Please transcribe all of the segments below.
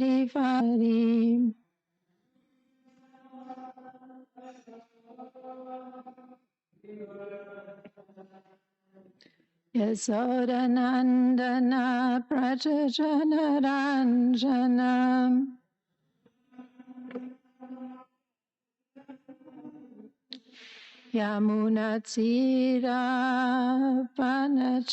Girivari. Yasodanandana Prajajanaranjanam Yamunatira Panachari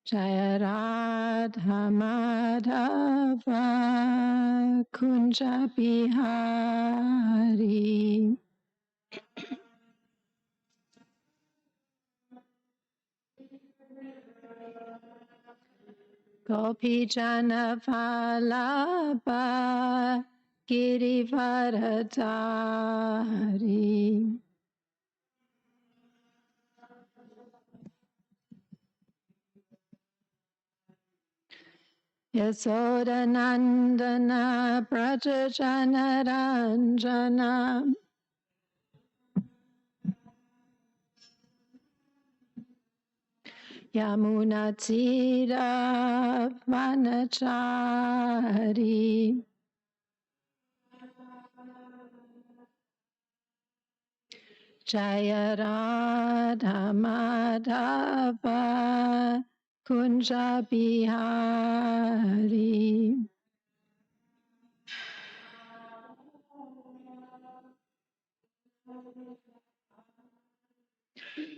Jaya Radha Madhava Kunja Bihari. Gopi Jana Vallabha Girivaradari. Yasodanandana Prajajanaranjana Yamunatira Vanachari Jaya Radha Madhava Kunja Bihari.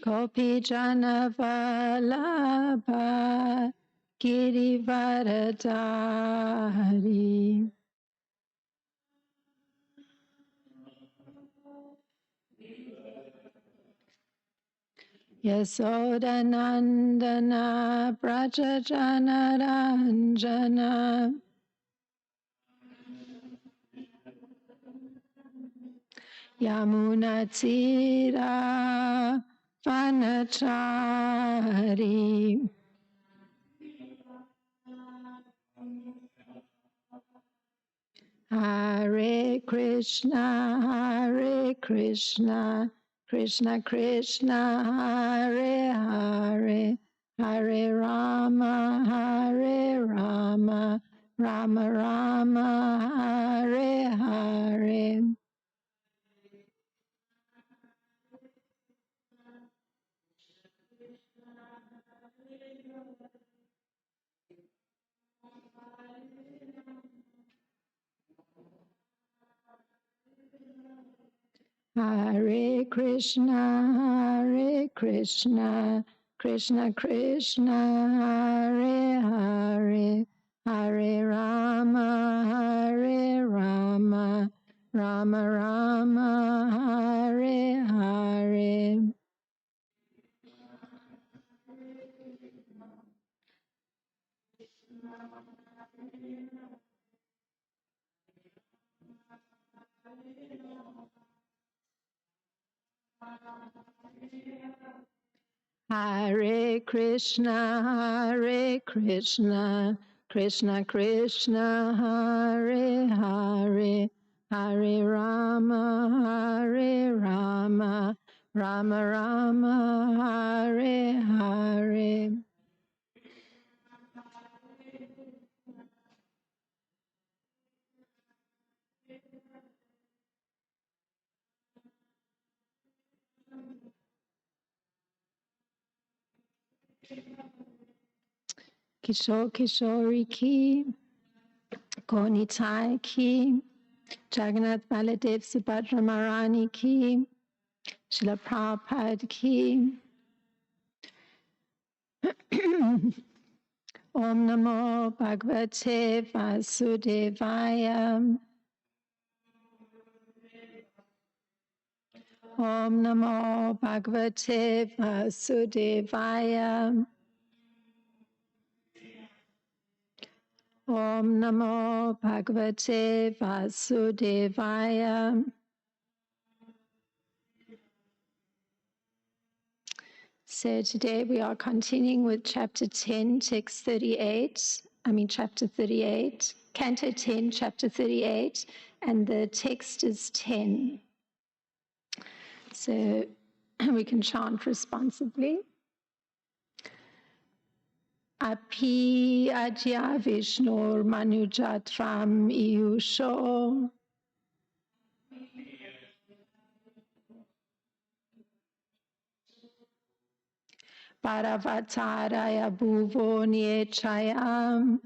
Gopi Jana Vallabha Girivaradari. Yasodanandana Prajajanaranjana Yamunatira Vanachari Hare Krishna Krishna Krishna Hare Hare Hare Rama Rama Rama Hare Hare. Hare Krishna Krishna Krishna Hare Hare Hare Rama Rama Rama Hare Hare. Hare Krishna Krishna Krishna Hare Hare Hare Rama Rama Rama Hare Hare. Kishore Kishori ki, Konitai ki, Jagannath Baladev Subhadra Maharani ki, Srila Prabhupada ki. Om Namo Bhagavate Vasudevaya. Om Namo Bhagavate Vasudevaya. Om Namo Bhagavate Vasudevaya. So today we are continuing with chapter 10, text 38. Chapter 38, canto 10, chapter 38, and the text is 10. So We can chant responsibly. Api Ajya Vishnur Manujatram Iyusho Paravataraya Bhuvo Niechayam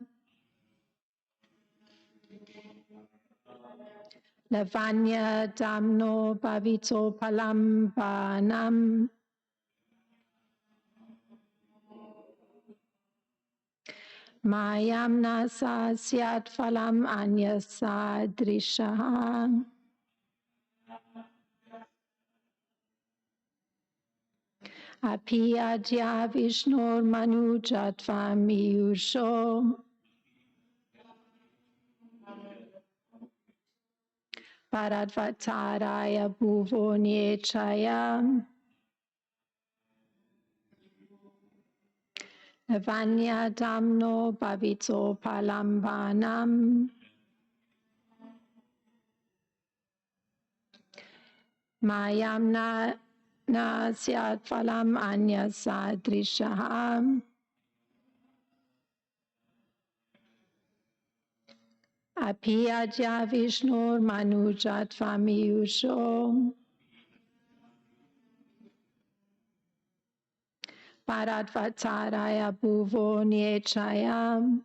Lavanya Damno Bhavito Palambanam Mayam Nasa Syat Phalam Anyasa Drishaha Api Ajya Vishnur Manujatvam Iyusho Paradvataraya Bhuvo Niechaya Lavanya Damno Bhavito Palambanam Mayam Nasyat Phalam Anyasa Drishaha Api Ajya Vishnur Manujatvam Iyusho Paradvataraya Bhuvo Niechaya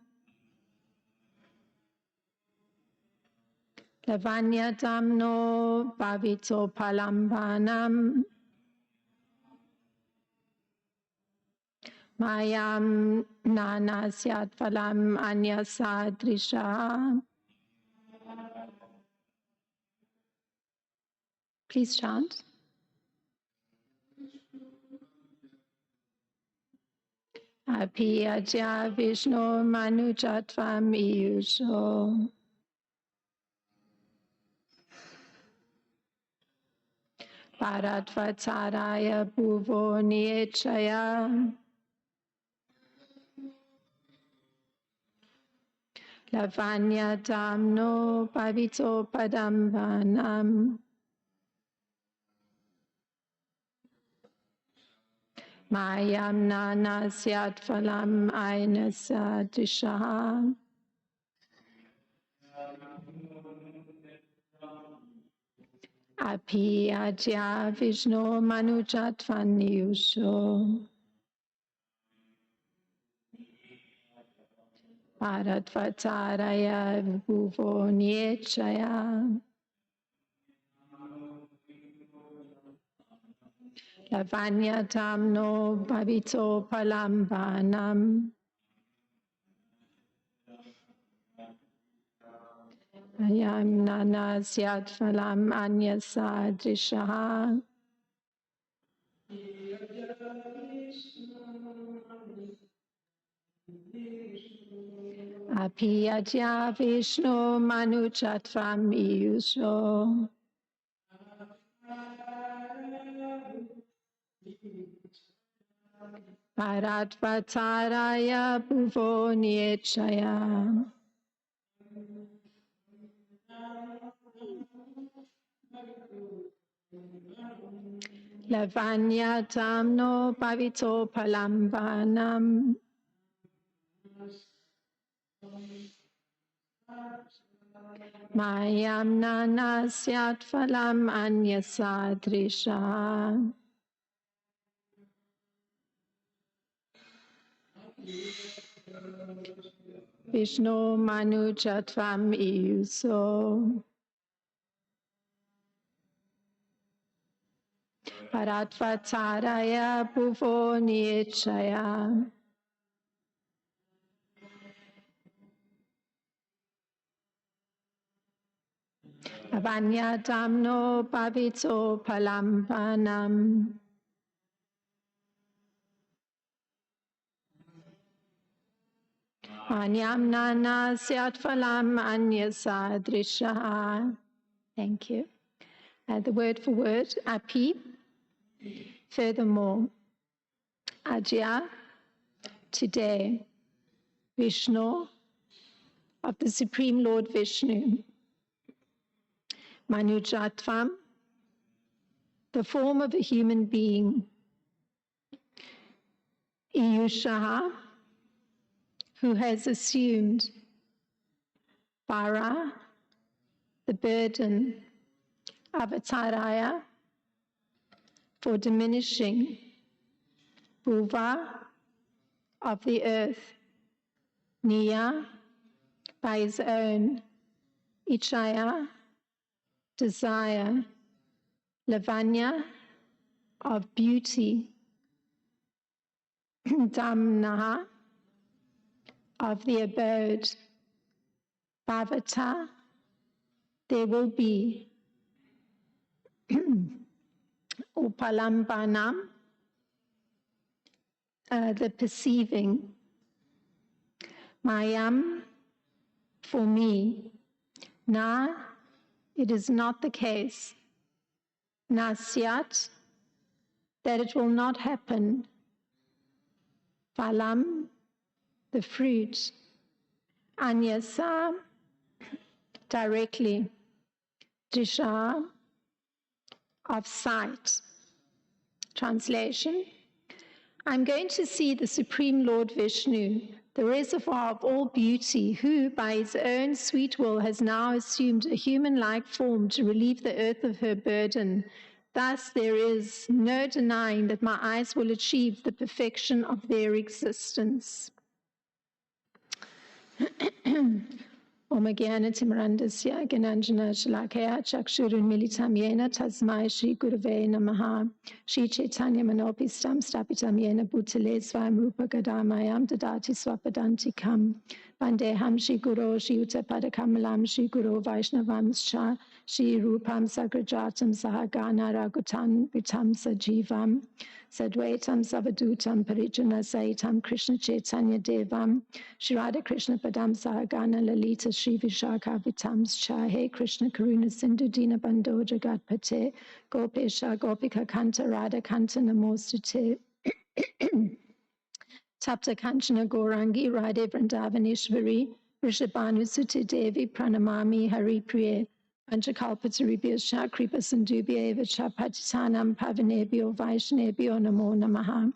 Lavanya Damno Bhavito Palambanam Mayam Nanasyat Phalam Anyasa Drisha. Please chant. Api Ajya Vishnu Manujatvam Iyusho Paradvataraya Bhuvo Niechaya Lavanya Damno Bhavito Padambanam Mayam Nanasyat Phalam Ainasa Dishaha Api Ajya Vishnu Manujatvam Iyusho Paradvataraya Bhuvo Niechaya Lavanya Damno Bhavito Palambanam Ayam Nanasyat Phalam Anyasa Drishaha Api Ajya Vishnu Manujatvam Iyusho Paradvataraya Bhuvo Niechaya Lavanya Damno Bhavito Palambanam Mayam Nanasyat Phalam Anyasa Drisha Vishnu Manujatvam Iyuso Paradvataraya Bhuvo Niechaya Lavanya Damno Bhavito Palambanam Anyam Nanasyat Phalam Anyasa Drisha. Thank you. The word for word, Api. Furthermore, Ajya, today, Vishnu, of the Supreme Lord Vishnu, Manujatvam, the form of a human being. Iyushaha, who has assumed Vara, the burden, Avataraya, for diminishing, Bhuva, of the earth, Niya, by his own, Ichaya, desire, Lavanya, of beauty, Damnaha, of the abode, Bhavata, there will be, Upalambanam, the perceiving, Mayam, for me, Na, it is not the case, Nasyat, that it will not happen, Phalam, the fruit, Anyasa, directly, Disha, of sight. Translation: I'm going to see the Supreme Lord Vishnu, the reservoir of all beauty, who by his own sweet will has now assumed a human-like form to relieve the earth of her burden. Thus there is no denying that my eyes will achieve the perfection of their existence. Om Gyana Timirandasya Gyananjana Shalakaya Chakshurun Militam Yena Tasmai Shri Gurave Namaha Shri Chaitanya Manopistam Stapitam Yena Bhutale Swayam Rupa Gadamayam Dadati Swapadantikam Vandeham Shri Guru Shri Uttapadakamalam Shri Guru Vaishnavamscha Shri Rupam Sagrajatam Sahagana Ragutan Vitam Sajivam Sadvaitam Savadutam Parijana Saitam Krishna Chaitanya Devam Shri Radha Krishna Padam Sahagana Lalita Shri Vishaka Vitamscha He Krishna Karuna Sindhu Dina Bando Jagat Pate Gopesha Gopika Kanta Radha Kanta Namostute Tapta Kanchana Gourangi Radhe Vrindavaneshwari Rishabhanu Sute Devi Pranamami Hari Priye Panchakalpataribhyascha Kripa Sindhubhya Eva Cha Patitanam Pavanebhyo Vaishnebhyo Namo Namaha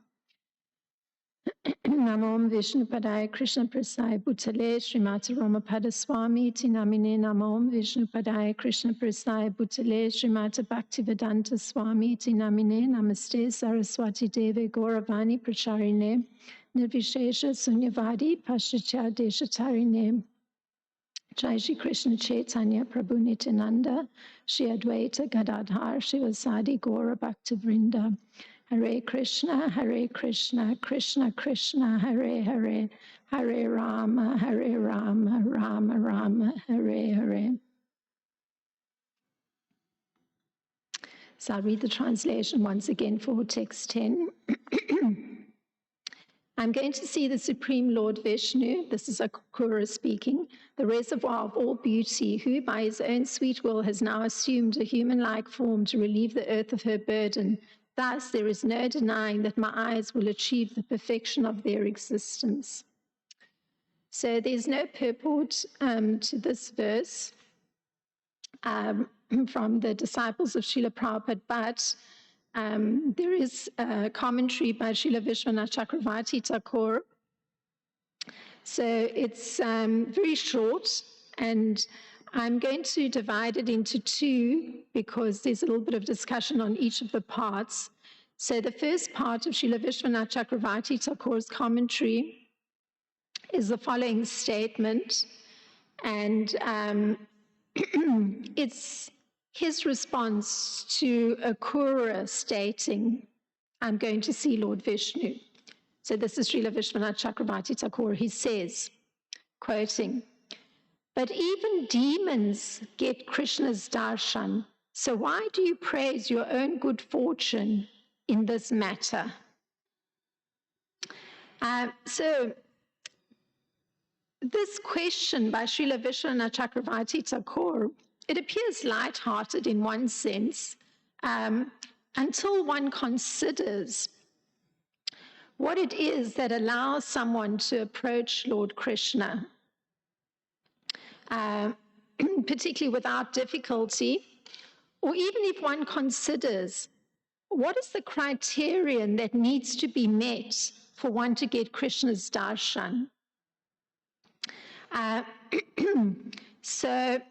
Namo Vishnu Padaya Krishna Prasaya Bhutale Srimati Ramapada Swami Iti Namine Namo Vishnu Padaya Krishna Prasaya Bhutale Srimati Bhaktivedanta Swami Iti Namine Namaste Saraswati Deve Gauravani Pracharine Nirvishesha Sunyavadi Paschatya Deshatarine Jai Shri Krishna Chaitanya Prabhu Nityananda Shri Advaita Gadadhar Shivasadi Gaura Bhaktivrinda Hare Krishna Krishna Krishna Hare Hare Hare Rama Rama Rama Hare Hare. So I'll read the translation once again for text 10. I'm going to see the Supreme Lord Vishnu, this is Akura speaking, the reservoir of all beauty, who by his own sweet will has now assumed a human-like form to relieve the earth of her burden. Thus, there is no denying that my eyes will achieve the perfection of their existence. So there's no purport to this verse from the disciples of Srila Prabhupada, but there is a commentary by Srila Vishwanath Chakravarti Thakur. So it's very short, and I'm going to divide it into two because there's a little bit of discussion on each of the parts. So the first part of Srila Vishwanath Chakravarti Thakur's commentary is the following statement, and it's his response to Akura stating, I'm going to see Lord Vishnu. So this is Srila Vishwanath Chakravarti Thakur. He says, quoting, but even demons get Krishna's darshan, so why do you praise your own good fortune in this matter? So this question by Srila Vishwanath Chakravarti Thakur, it appears light-hearted in one sense, until one considers what it is that allows someone to approach Lord Krishna, particularly without difficulty, or even if one considers what is the criterion that needs to be met for one to get Krishna's darshan? So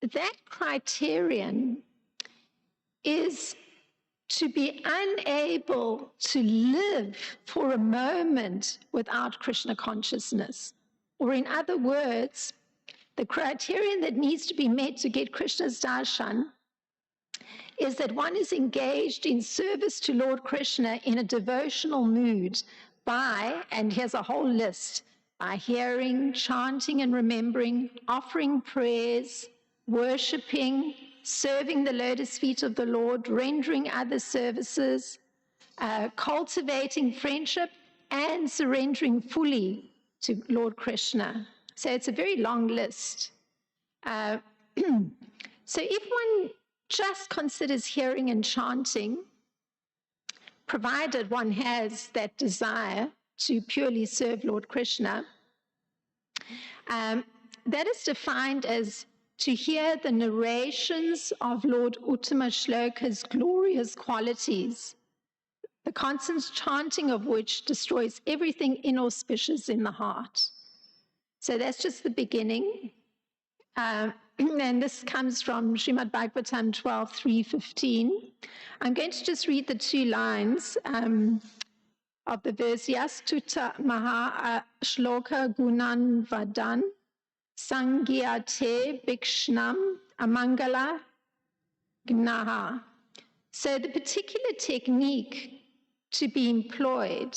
that criterion is to be unable to live for a moment without Krishna consciousness. Or in other words, the criterion that needs to be met to get Krishna's darshan is that one is engaged in service to Lord Krishna in a devotional mood by, and here's a whole list, by hearing, chanting and remembering, offering prayers, worshipping, serving the lotus feet of the Lord, rendering other services, cultivating friendship, and surrendering fully to Lord Krishna. So it's a very long list. So if one just considers hearing and chanting, provided one has that desire to purely serve Lord Krishna, that is defined as to hear the narrations of Lord Uttama Shloka's glorious qualities, the constant chanting of which destroys everything inauspicious in the heart. So that's just the beginning. And this comes from Srimad Bhagavatam 12:3-15. I'm going to just read the 2 lines of the verse. Yastuta maha shloka gunan vadan sangyate bikshnam amangala gnaha. So the particular technique to be employed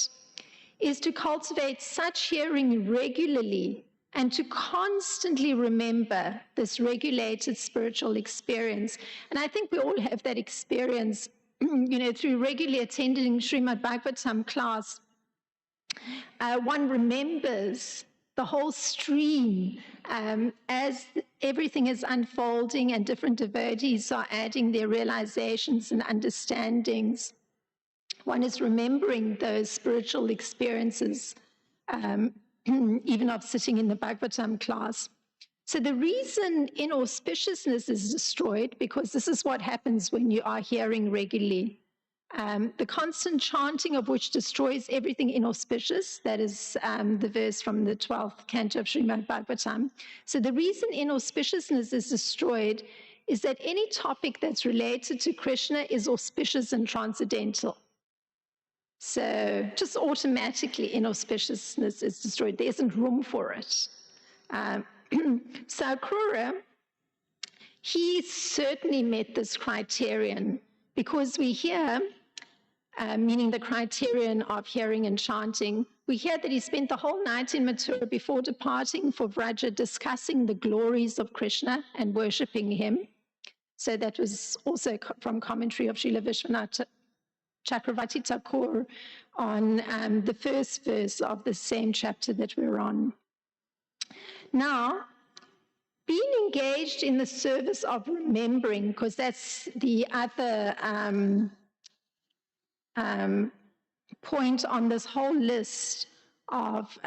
is to cultivate such hearing regularly and to constantly remember this regulated spiritual experience. And I think we all have that experience, through regularly attending Srimad Bhagavatam class. One remembers the whole stream as everything is unfolding and different devotees are adding their realizations and understandings. One is remembering those spiritual experiences, even of sitting in the Bhagavatam class. So the reason inauspiciousness is destroyed, because this is what happens when you are hearing regularly. The constant chanting of which destroys everything inauspicious, that is the verse from the 12th canto of Srimad Bhagavatam. So the reason inauspiciousness is destroyed is that any topic that's related to Krishna is auspicious and transcendental. So just automatically inauspiciousness is destroyed. There isn't room for it. So Krura, he certainly met this criterion, because we hear, meaning the criterion of hearing and chanting, we hear that he spent the whole night in Mathura before departing for Vraja discussing the glories of Krishna and worshipping him. So that was also from commentary of Srila Vishwanath Chakravarti Thakur on the first verse of the same chapter that we're on. Now, being engaged in the service of remembering, because that's the other point on this whole list of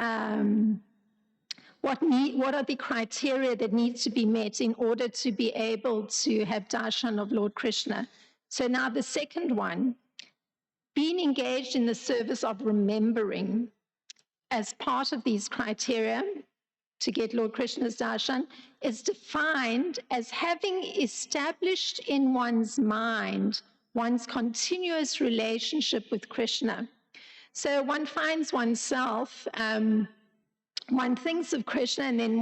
what are the criteria that needs to be met in order to be able to have darshan of Lord Krishna. So now the second one, being engaged in the service of remembering as part of these criteria to get Lord Krishna's darshan is defined as having established in one's mind one's continuous relationship with Krishna. So one finds oneself, one thinks of Krishna, and then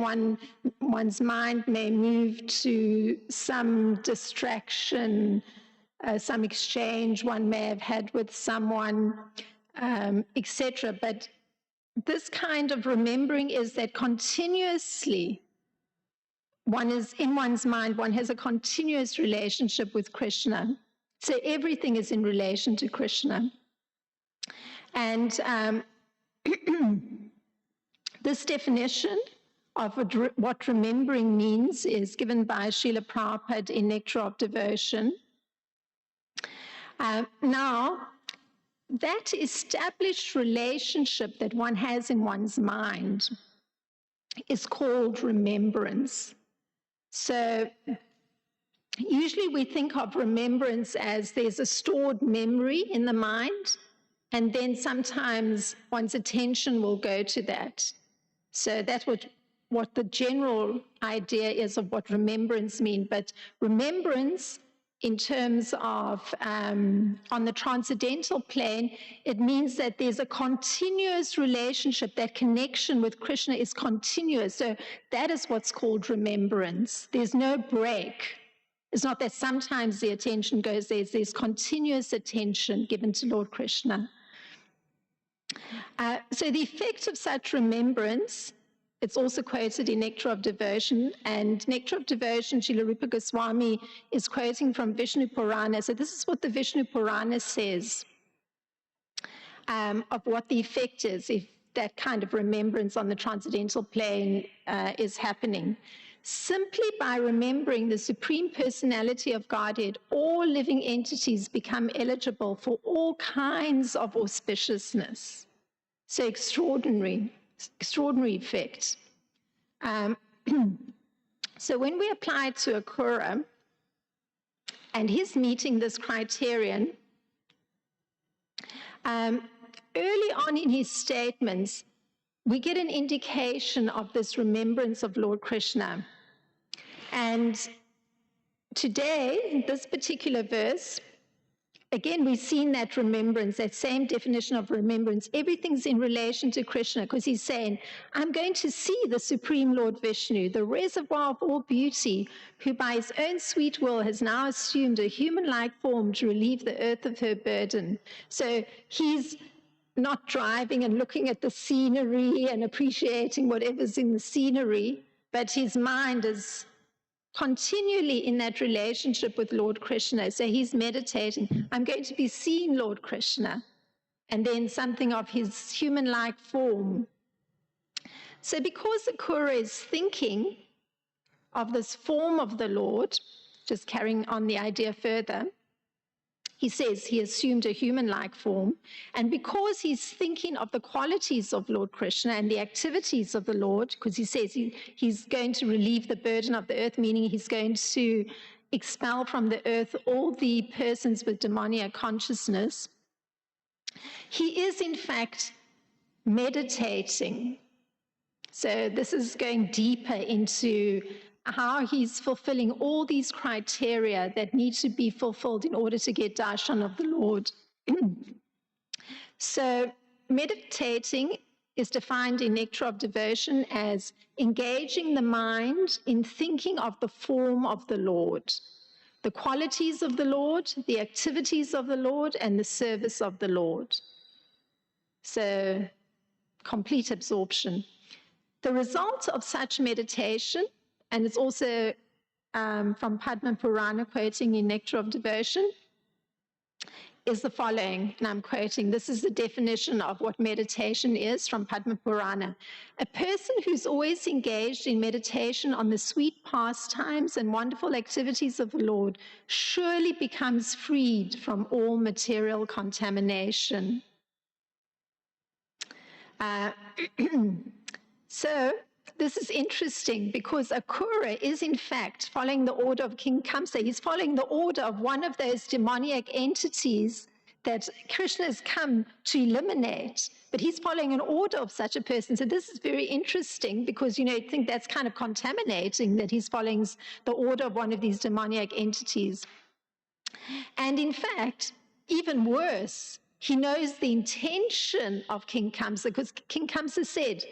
one's mind may move to some distraction, some exchange one may have had with someone, etc. But this kind of remembering is that continuously one is in one's mind, one has a continuous relationship with Krishna. So everything is in relation to Krishna. And this definition of what remembering means is given by Srila Prabhupada in Nectar of Devotion. Now, that established relationship that one has in one's mind is called remembrance. So Usually we think of remembrance as there's a stored memory in the mind, and then sometimes one's attention will go to that. So that's what the general idea is of what remembrance means. But remembrance, in terms of on the transcendental plane, it means that there's a continuous relationship. That connection with Krishna is continuous. So that is what's called remembrance. There's no break. It's not that sometimes the attention goes there. There's continuous attention given to Lord Krishna. So the effect of such remembrance, it's also quoted in Nectar of Devotion, and Nectar of Devotion, Srila Rupa Goswami is quoting from Vishnu Purana. So this is what the Vishnu Purana says of what the effect is if that kind of remembrance on the transcendental plane is happening. Simply by remembering the Supreme Personality of Godhead, all living entities become eligible for all kinds of auspiciousness. So extraordinary effect. So when we apply it to Akura, and he's meeting this criterion, early on in his statements, we get an indication of this remembrance of Lord Krishna. And today, this particular verse, again, we've seen that remembrance, that same definition of remembrance. Everything's in relation to Krishna, because he's saying, I'm going to see the Supreme Lord Vishnu, the reservoir of all beauty, who by his own sweet will has now assumed a human-like form to relieve the earth of her burden. So he's not driving and looking at the scenery and appreciating whatever's in the scenery, but his mind is continually in that relationship with Lord Krishna. So he's meditating, I'm going to be seeing Lord Krishna, and then something of his human-like form. So because Akura is thinking of this form of the Lord, just carrying on the idea further, he says he assumed a human-like form, and because he's thinking of the qualities of Lord Krishna and the activities of the Lord, because he says he's going to relieve the burden of the earth, meaning he's going to expel from the earth all the persons with demoniac consciousness, he is in fact meditating. So this is going deeper into how he's fulfilling all these criteria that need to be fulfilled in order to get darshan of the Lord. So meditating is defined in Nectar of Devotion as engaging the mind in thinking of the form of the Lord, the qualities of the Lord, the activities of the Lord, and the service of the Lord. So complete absorption. The result of such meditation, and it's also from Padma Purana, quoting in Nectar of Devotion, is the following, and I'm quoting, this is the definition of what meditation is from Padma Purana. A person who's always engaged in meditation on the sweet pastimes and wonderful activities of the Lord surely becomes freed from all material contamination. So, this is interesting because Akura is in fact following the order of King Kamsa. He's following the order of one of those demoniac entities that Krishna has come to eliminate, but he's following an order of such a person. So this is very interesting because, you know, you think that's kind of contaminating that he's following the order of one of these demoniac entities. And in fact, even worse, he knows the intention of King Kamsa, because King Kamsa said,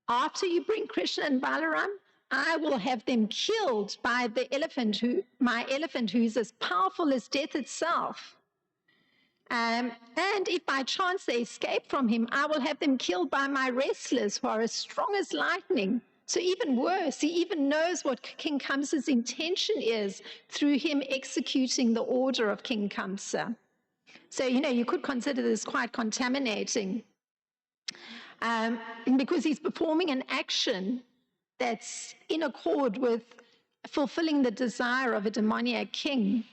after you bring Krishna and Balaram, I will have them killed by the elephant, my elephant, who's as powerful as death itself. And if by chance they escape from him, I will have them killed by my wrestlers, who are as strong as lightning. So even worse, he even knows what King Kamsa's intention is through him executing the order of King Kamsa. So, you know, you could consider this quite contaminating. Because he's performing an action that's in accord with fulfilling the desire of a demoniac king.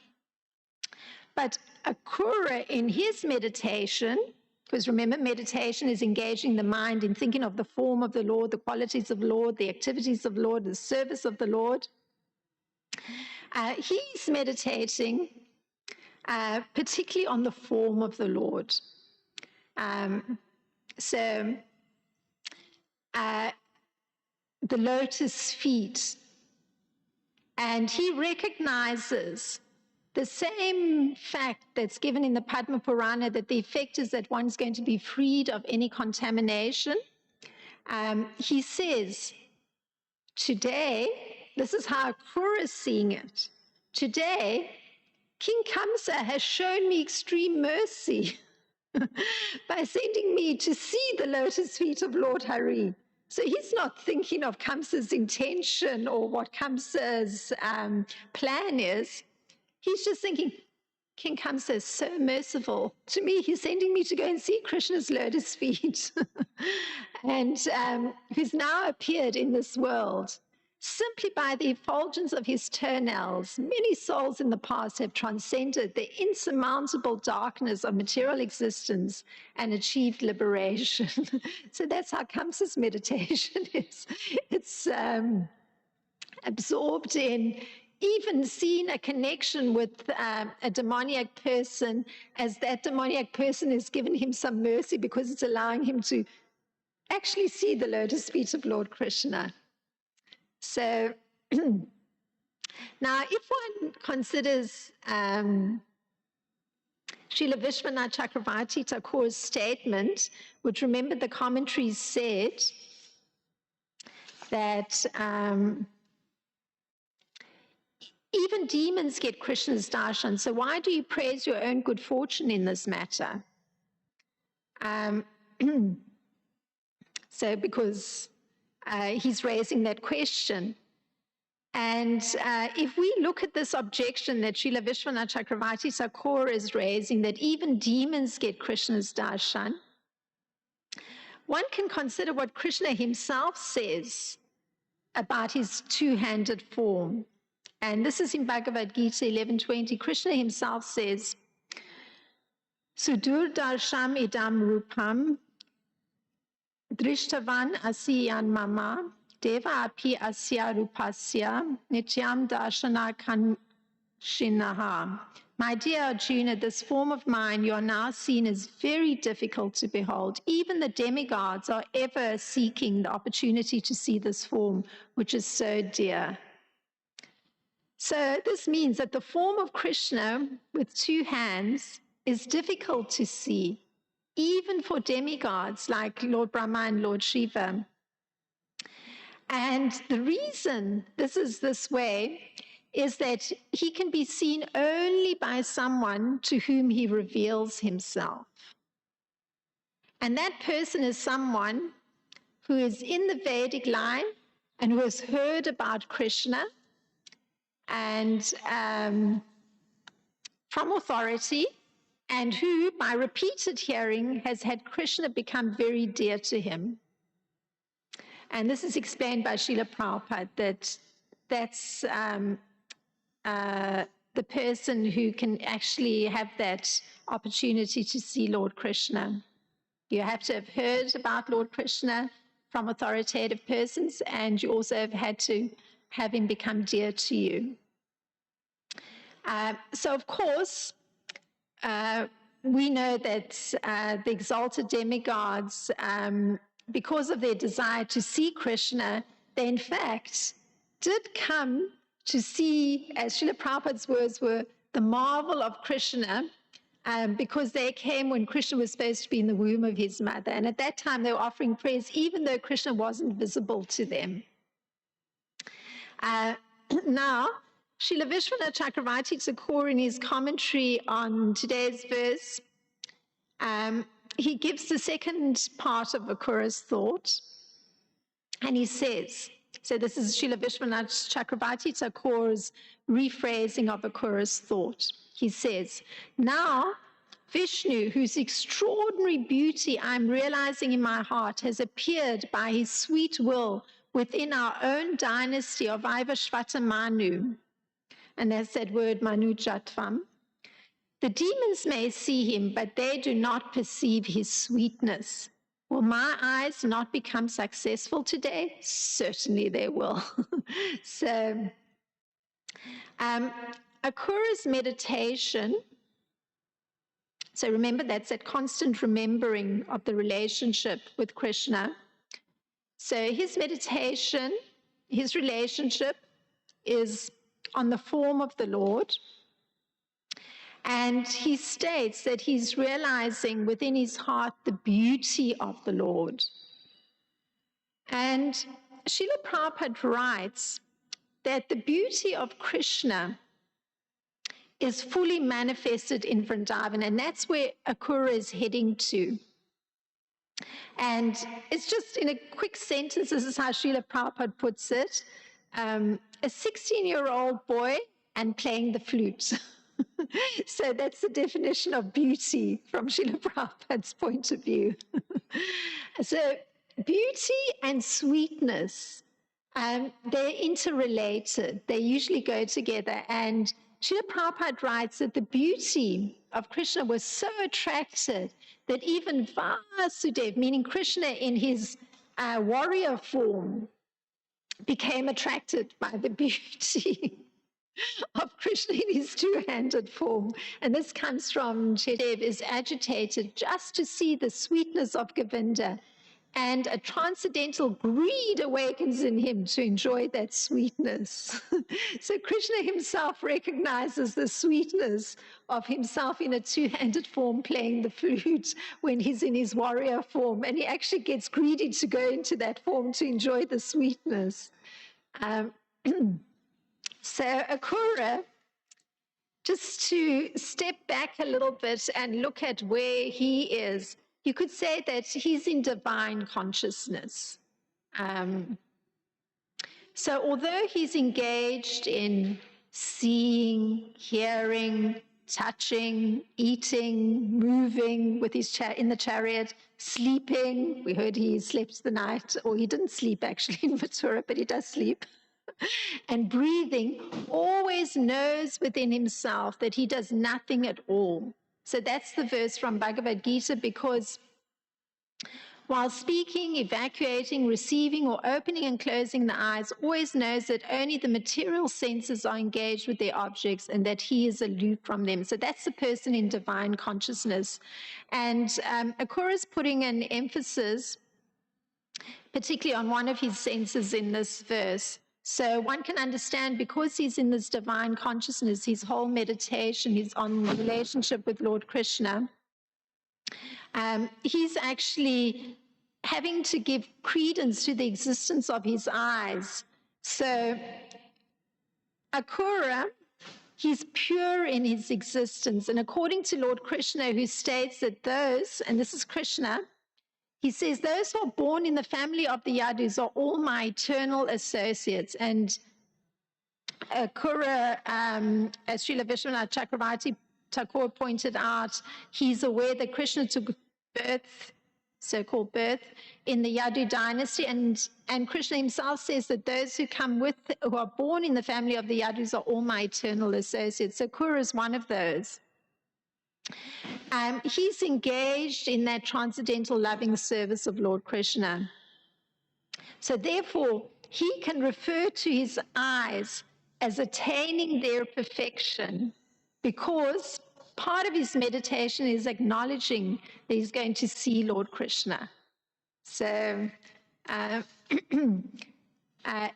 But Akura, in his meditation, because remember, meditation is engaging the mind in thinking of the form of the Lord, the qualities of the Lord, the activities of the Lord, the service of the Lord. He's meditating particularly on the form of the Lord. So the lotus feet, and he recognizes the same fact that's given in the Padma Purana, that the effect is that one's going to be freed of any contamination. He says, today, this is how Akrura is seeing it, today, King Kamsa has shown me extreme mercy by sending me to see the lotus feet of Lord Hari. So he's not thinking of Kamsa's intention or what Kamsa's plan is. He's just thinking, King Kamsa is so merciful to me. He's sending me to go and see Krishna's lotus feet. And who's now appeared in this world. Simply by the effulgence of his turnals, many souls in the past have transcended the insurmountable darkness of material existence and achieved liberation. So that's how Kamsa's meditation is. It's absorbed in, even seeing a connection with a demoniac person, as that demoniac person has given him some mercy because it's allowing him to actually see the lotus feet of Lord Krishna. So now if one considers Srila Vishwanath Chakravarti Thakur's statement, which, remember, the commentaries said that even demons get Krishna's darshan. So why do you praise your own good fortune in this matter? So because he's raising that question. And if we look at this objection that Srila Vishwanath Chakravarti Thakur is raising, that even demons get Krishna's darshan, one can consider what Krishna himself says about his two-handed form. And this is in Bhagavad Gita 11:20. Krishna himself says, Sudur darsham idam rupam drishtavan asiyan mama deva api asya rupasya nityam darshana kanshinaha. My dear Arjuna, this form of mine you are now seeing is very difficult to behold. Even the demigods are ever seeking the opportunity to see this form, which is so dear. So this means that the form of Krishna with two hands is difficult to see, even for demigods like Lord Brahma and Lord Shiva. And the reason this is this way is that he can be seen only by someone to whom he reveals himself. And that person is someone who is in the Vedic line and who has heard about Krishna and from authority, and who, by repeated hearing, has had Krishna become very dear to him. And this is explained by Srila Prabhupada, that that's the person who can actually have that opportunity to see Lord Krishna. You have to have heard about Lord Krishna from authoritative persons, and you also have had to have him become dear to you. So, of course, we know that the exalted demigods, because of their desire to see Krishna, they in fact did come to see, as Srila Prabhupada's words were, the marvel of Krishna, because they came when Krishna was supposed to be in the womb of his mother. And at that time, they were offering praise, even though Krishna wasn't visible to them. Now, Srila Vishwanath Chakravarti Thakur, in his commentary on today's verse, he gives the second part of Akrura's thought, and he says, so this is Srila Vishwanath Chakravarti Thakur's rephrasing of Akrura's thought. He says, now Vishnu, whose extraordinary beauty I'm realizing in my heart, has appeared by his sweet will within our own dynasty of Vaivashvata Manu. And that's that word Manu Jatvam. The demons may see him, but they do not perceive his sweetness. Will my eyes not become successful today? Certainly they will. So Akura's meditation, so remember that's that constant remembering of the relationship with Krishna. So his meditation, his relationship is on the form of the Lord. And he states that he's realizing within his heart the beauty of the Lord. And Srila Prabhupada writes that the beauty of Krishna is fully manifested in Vrindavan, and that's where Akura is heading to. And it's just in a quick sentence, this is how Srila Prabhupada puts it, a 16-year-old boy and playing the flute. So that's the definition of beauty from Srila Prabhupada's point of view. So beauty and sweetness, they're interrelated. They usually go together. And Srila Prabhupada writes that the beauty of Krishna was so attracted that even Vasudev, meaning Krishna in his warrior form, became attracted by the beauty of Krishna in his two-handed form. And this comes from Chedev is agitated just to see the sweetness of Govinda, and a transcendental greed awakens in him to enjoy that sweetness. So Krishna himself recognizes the sweetness of himself in a two-handed form playing the flute when he's in his warrior form, and he actually gets greedy to go into that form to enjoy the sweetness. So Akura, just to step back a little bit and look at where he is, you could say that he's in divine consciousness. So although he's engaged in seeing, hearing, touching, eating, moving with his in the chariot, sleeping, we heard he slept the night, or he didn't sleep actually in Mathura, but he does sleep, and breathing, always knows within himself that he does nothing at all. So that's the verse from Bhagavad Gita, because while speaking, evacuating, receiving, or opening and closing the eyes, always knows that only the material senses are engaged with their objects and that he is aloof from them. So that's the person in divine consciousness. And Akura is putting an emphasis particularly on one of his senses in this verse. So one can understand, because he's in this divine consciousness, his whole meditation is on the relationship with Lord Krishna. He's actually having to give credence to the existence of his eyes. So Akura, he's pure in his existence. And according to Lord Krishna, who states that those, and this is Krishna, he says, those who are born in the family of the Yadus are all my eternal associates. And Akura, as Srila Vishwanath Chakravarti Thakur pointed out, he's aware that Krishna took birth, so-called birth, in the Yadu dynasty. And Krishna himself says that those who are born in the family of the Yadus are all my eternal associates. So Akura is one of those. He's engaged in that transcendental loving service of Lord Krishna. So therefore, he can refer to his eyes as attaining their perfection, because part of his meditation is acknowledging that he's going to see Lord Krishna. So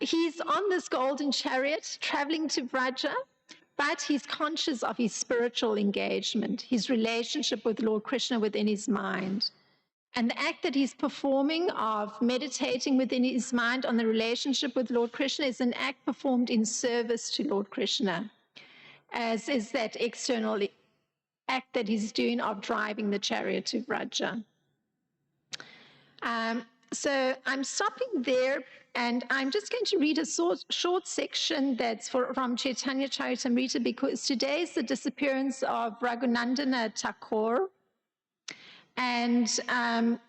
he's on this golden chariot traveling to Vraja, but he's conscious of his spiritual engagement, his relationship with Lord Krishna within his mind. And the act that he's performing of meditating within his mind on the relationship with Lord Krishna is an act performed in service to Lord Krishna, as is that external act that he's doing of driving the chariot to Vraja. So I'm stopping there, and I'm just going to read a short section that's from Chaitanya Charitamrita, because today is the disappearance of Raghunandana Thakur. And I'm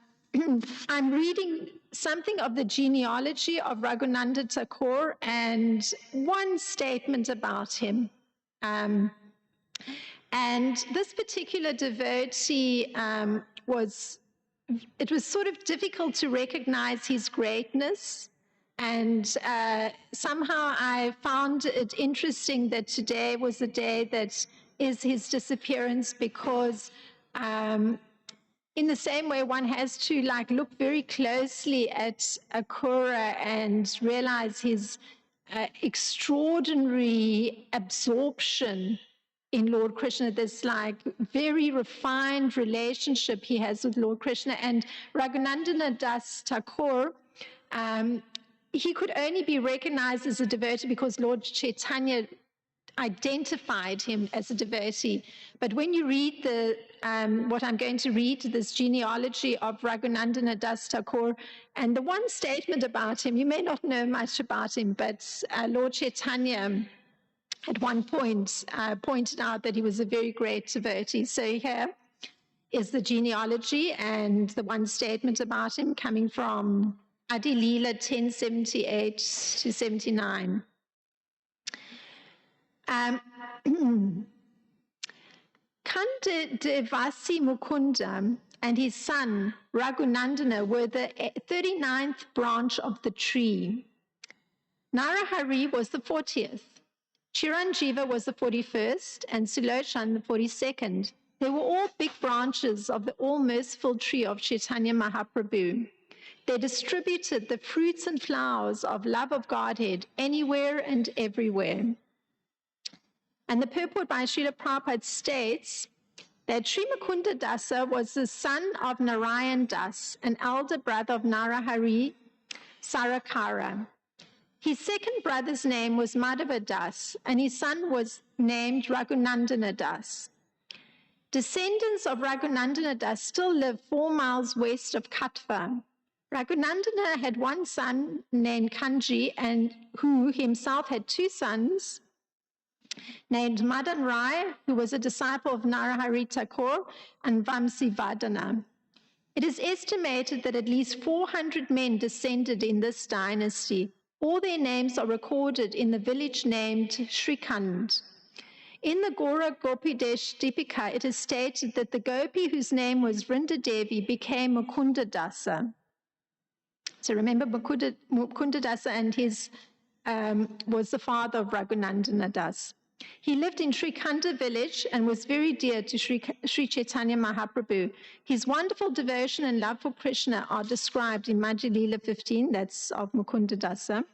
reading something of the genealogy of Raghunandana Thakur and one statement about him. And this particular devotee it was sort of difficult to recognize his greatness, And somehow I found it interesting that today was the day that is his disappearance, because in the same way one has to look very closely at Akura and realize his extraordinary absorption in Lord Krishna, this very refined relationship he has with Lord Krishna. And Raghunandana Das Thakur, he could only be recognized as a devotee because Lord Chaitanya identified him as a devotee. But when you read what I'm going to read, this genealogy of Raghunandana Das Thakur, and the one statement about him, you may not know much about him, but Lord Chaitanya at one point pointed out that he was a very great devotee. So here is the genealogy and the one statement about him coming from Adi Leela 1078 to 79. Kanda Devasi Mukunda and his son Raghunandana were the 39th branch of the tree. Narahari was the 40th. Chiranjiva was the 41st, and Sulochan the 42nd. They were all big branches of the all-merciful tree of Chaitanya Mahaprabhu. They distributed the fruits and flowers of love of Godhead anywhere and everywhere. And the purport by Srila Prabhupada states that Sri Mukunda Dasa was the son of Narayan Das, an elder brother of Narahari Sarakara. His second brother's name was Madhava Das, and his son was named Raghunandana Das. Descendants of Raghunandana Das still live 4 miles west of Katva. Raghunandana had one son named Kanji, and who himself had 2 sons named Madan Rai, who was a disciple of Narahari Thakur, and Vamsivadana. It is estimated that at least 400 men descended in this dynasty. All their names are recorded in the village named Shrikand. In the Gora Gopidesh Dipika, it is stated that the gopi whose name was Vrinda Devi became Mukunda Dasa. So remember, Mukunda Dasa and his was the father of Raghunandana Das. He lived in Shrikanda village and was very dear to Sri Chaitanya Mahaprabhu. His wonderful devotion and love for Krishna are described in Madhya Leela 15, that's of Mukunda Dasa.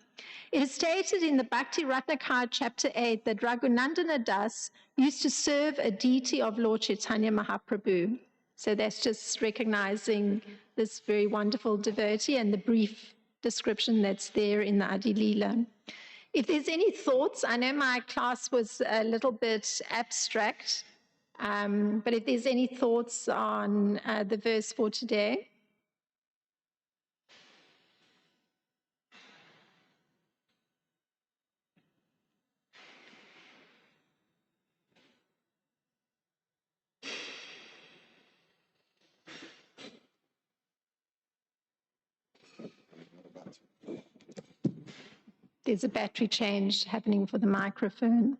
It is stated in the Bhakti Ratnakar chapter 8 that Raghunandana Das used to serve a deity of Lord Chaitanya Mahaprabhu. So that's just recognizing this very wonderful devotee and the brief description that's there in the Adi Leela. If there's any thoughts, I know my class was a little bit abstract, but if there's any thoughts on the verse for today. There's a battery change happening for the microphone.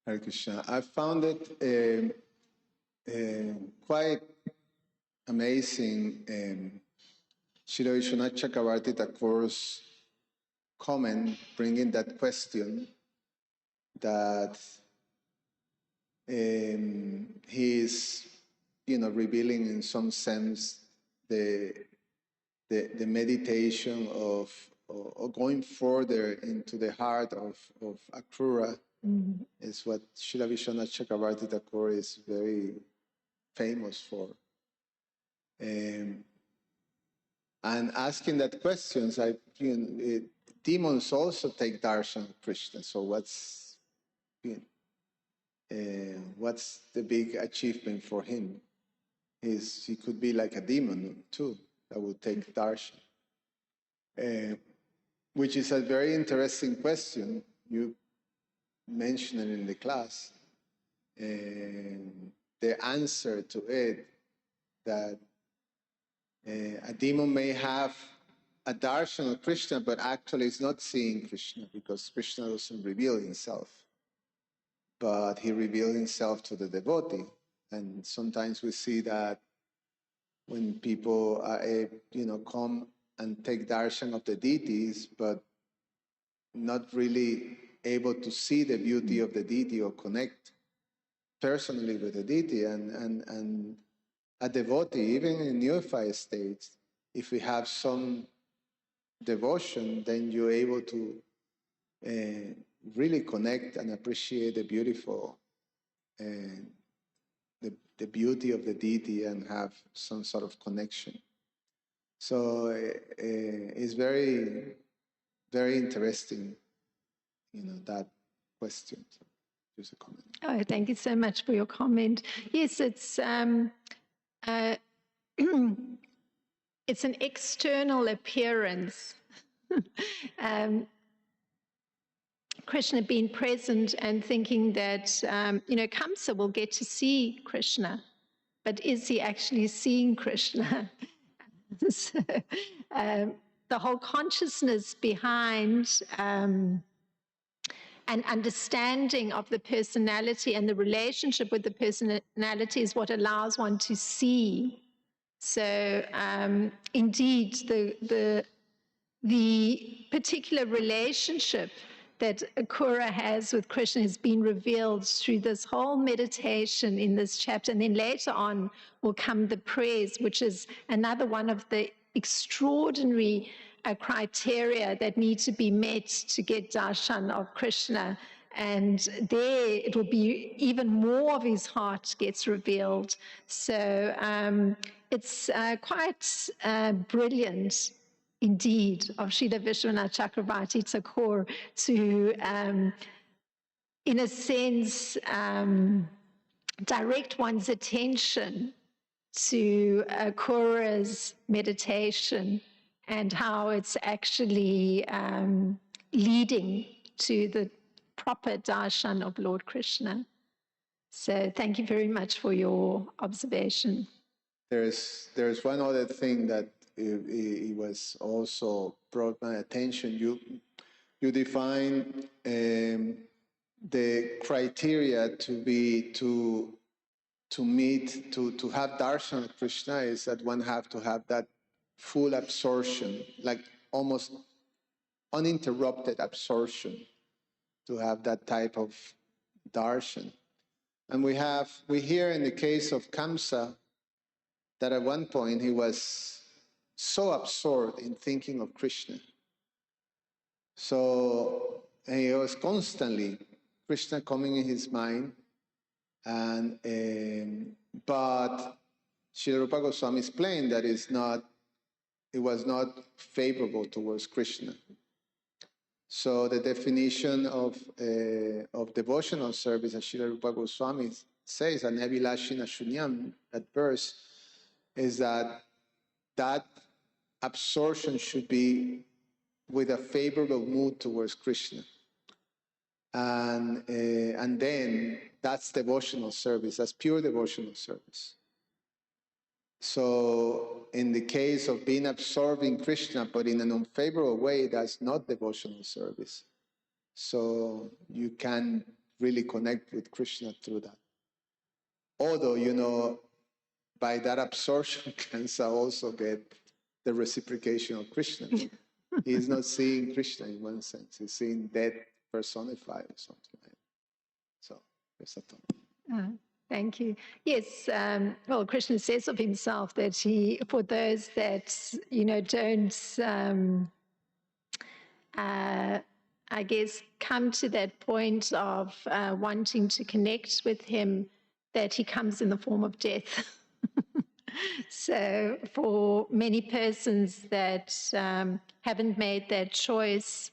Hare Krishna. I found it quite amazing. Srila Vishwanath Chakravarti Thakur's comment bringing that question that he's, revealing in some sense the meditation of going further into the heart of Akrura. Is what Srila Vishwanath Chakravarti Thakur is very famous for. And asking that questions, demons also take darshan of Krishna. So what's the big achievement for him? He could be like a demon too, that would take darshan. which is a very interesting question. You mentioned it in the class. The answer to it, that a demon may have a darshan of Krishna, but actually is not seeing Krishna, because Krishna doesn't reveal himself. But he revealed himself to the devotee. And sometimes we see that when people come and take darshan of the deities, but not really able to see the beauty of the deity or connect personally with the deity. And a devotee, even in neophyte states, if we have some devotion, then you're able to really connect and appreciate the beautiful, the beauty of the deity, and have some sort of connection. So it's very, very interesting, that question. So just a comment. Oh, thank you so much for your comment. Yes, it's it's an external appearance. Krishna being present and thinking that, Kamsa will get to see Krishna, but is he actually seeing Krishna? So, the whole consciousness behind an understanding of the personality and the relationship with the personality is what allows one to see. So indeed, the particular relationship that Akura has with Krishna has been revealed through this whole meditation in this chapter. And then later on will come the prayers, which is another one of the extraordinary criteria that need to be met to get darshan of Krishna. And there it will be even more of his heart gets revealed. So it's quite brilliant indeed of Srila Vishwanath Chakravarti Thakur to, in a sense, direct one's attention to Akura's meditation and how it's actually leading to the proper darshan of Lord Krishna. So thank you very much for your observation. There's one other thing that it was also brought my attention. You define the criteria to have darshan of Krishna is that one have to have that full absorption, like almost uninterrupted absorption, to have that type of darshan. And we hear in the case of Kamsa that at one point he was so absorbed in thinking of Krishna. So he was constantly Krishna coming in his mind, but Srila Rupa Goswami explained that it was not favorable towards Krishna. So the definition of devotional service, as Srila Rupa Goswami says, Anavilashina Shunyam, that verse, is that absorption should be with a favorable mood towards Krishna. And then that's devotional service, that's pure devotional service. So in the case of being absorbed in Krishna, but in an unfavorable way, that's not devotional service. So you can really connect with Krishna through that. Although, by that absorption, Kansa also get the reciprocation of Krishna. He's not seeing Krishna in one sense. He's seeing death personified or something like that. So, there's a thought. Thank you. Yes, well, Krishna says of himself that for those that, don't, I guess, come to that point of wanting to connect with him, that he comes in the form of death. So for many persons that haven't made that choice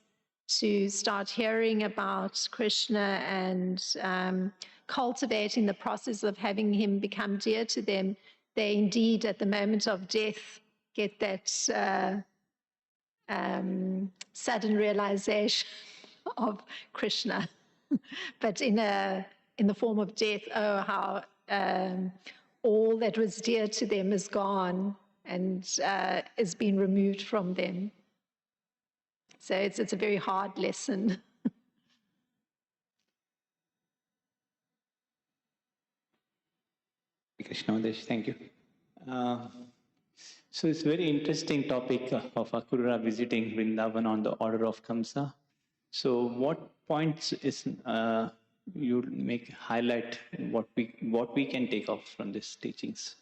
to start hearing about Krishna and cultivating the process of having him become dear to them, they indeed at the moment of death get that sudden realization of Krishna, but in the form of death. Oh, how all that was dear to them is gone and is being removed from them. So it's a very hard lesson. Krishnadesh, thank you. So it's a very interesting topic of Akrura visiting Vrindavan on the order of Kamsa. So what points is you make highlight what we can take off from these teachings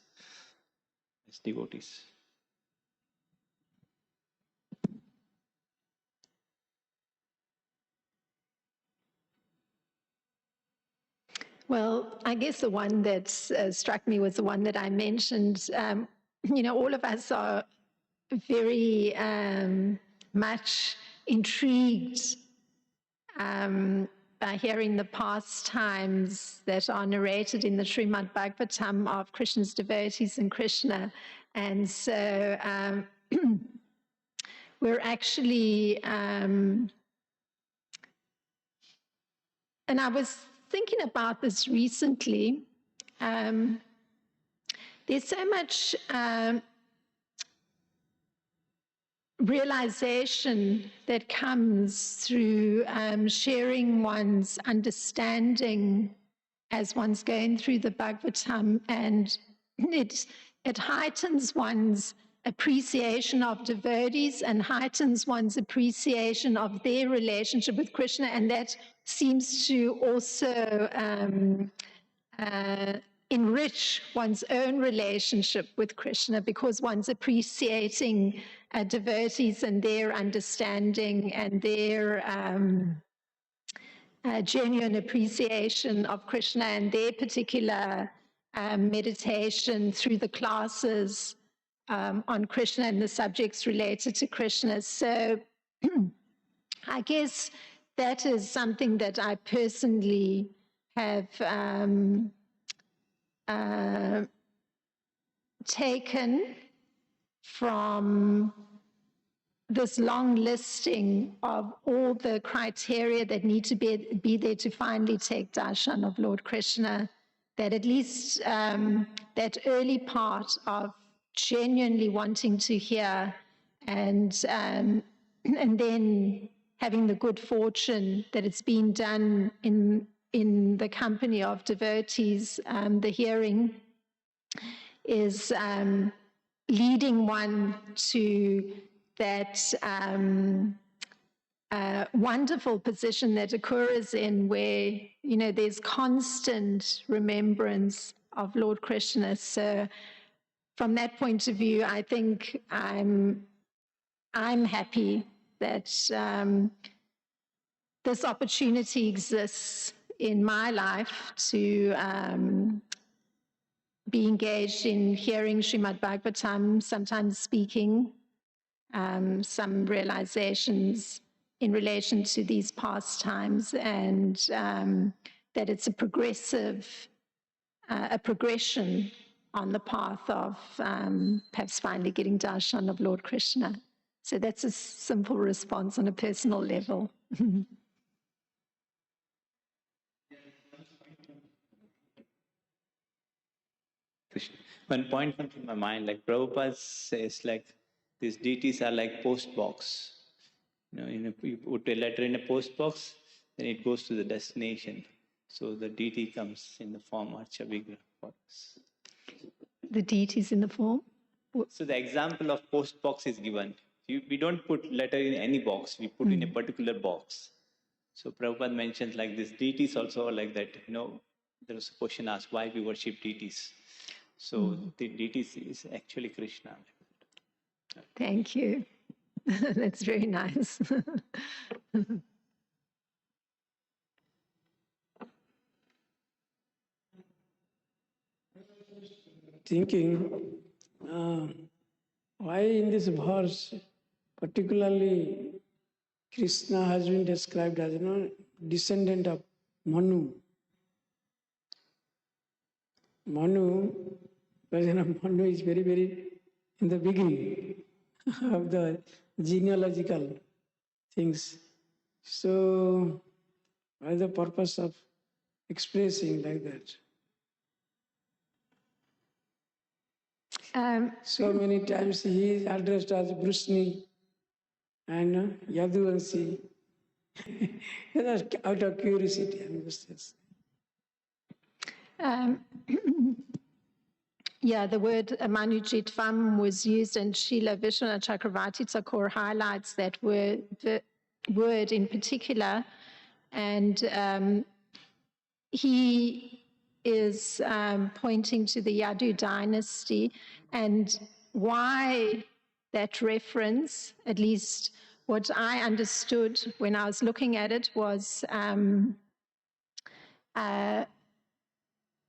as devotees? Well, I guess the one that struck me was the one that I mentioned. All of us are very much intrigued by hearing the pastimes that are narrated in the Srimad Bhagavatam of Krishna's devotees and Krishna. And so we're actually, and I was thinking about this recently. There's so much realization that comes through sharing one's understanding as one's going through the Bhagavatam, and it heightens one's appreciation of devotees and heightens one's appreciation of their relationship with Krishna, and that seems to also enrich one's own relationship with Krishna, because one's appreciating devotees and their understanding and their genuine appreciation of Krishna and their particular meditation through the classes on Krishna and the subjects related to Krishna. So I guess that is something that I personally have taken from this long listing of all the criteria that need to be there to finally take darshan of Lord Krishna, that at least that early part of genuinely wanting to hear and then having the good fortune that it's been done in the company of devotees, the hearing is leading one to that wonderful position that Akrura is in, where there's constant remembrance of Lord Krishna. So from that point of view, I think I'm happy that this opportunity exists in my life to be engaged in hearing Srimad Bhagavatam, sometimes speaking, some realizations in relation to these pastimes, and that it's a progression on the path of perhaps finally getting darshan of Lord Krishna. So that's a simple response on a personal level. One point comes to my mind, like Prabhupada says, like these deities are like post box. You put a letter in a post box, then it goes to the destination. So the deity comes in the form Archa Vigraha for us. The deity is in the form? So the example of post box is given. We don't put letter in any box, we put in a particular box. So Prabhupada mentions like this deities also like that. There was a question asked why we worship deities. So the deities is actually Krishna. Thank you. That's very nice. Thinking, why in this verse, particularly Krishna has been described as descendant of Manu. Manu, because Manu is very, very in the beginning. of the genealogical things. So, what is the purpose of expressing like that? So many times he is addressed as Brusni and Yaduvansi. Out of curiosity, I'm just yeah, the word Manujitvam was used, and Srila Vishwanath Chakravarti Thakur highlights that word in particular. And he is pointing to the Yadu dynasty and why that reference, at least what I understood when I was looking at it, was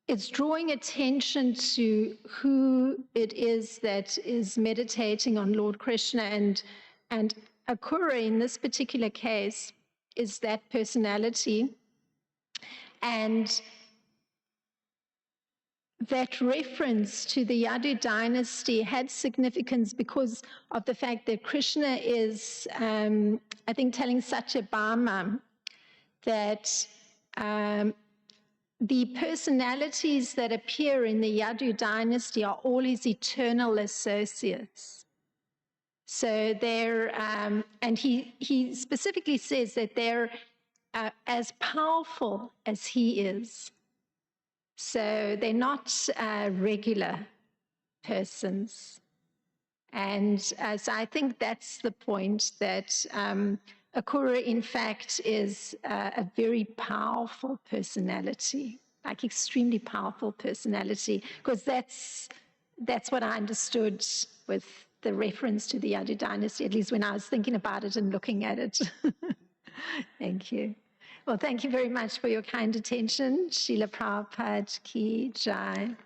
it's drawing attention to who it is that is meditating on Lord Krishna, and Akura in this particular case is that personality. And that reference to the Yadu dynasty had significance because of the fact that Krishna is, I think, telling Satyabhama that the personalities that appear in the Yadu dynasty are all his eternal associates. So they're, and he specifically says that they're as powerful as he is. So they're not regular persons. And so I think that's the point, that Akura, in fact, is a very powerful personality, like extremely powerful personality, because that's what I understood with the reference to the Yadu dynasty, at least when I was thinking about it and looking at it. Thank you. Well, thank you very much for your kind attention. Srila Prabhupada Ki Jai.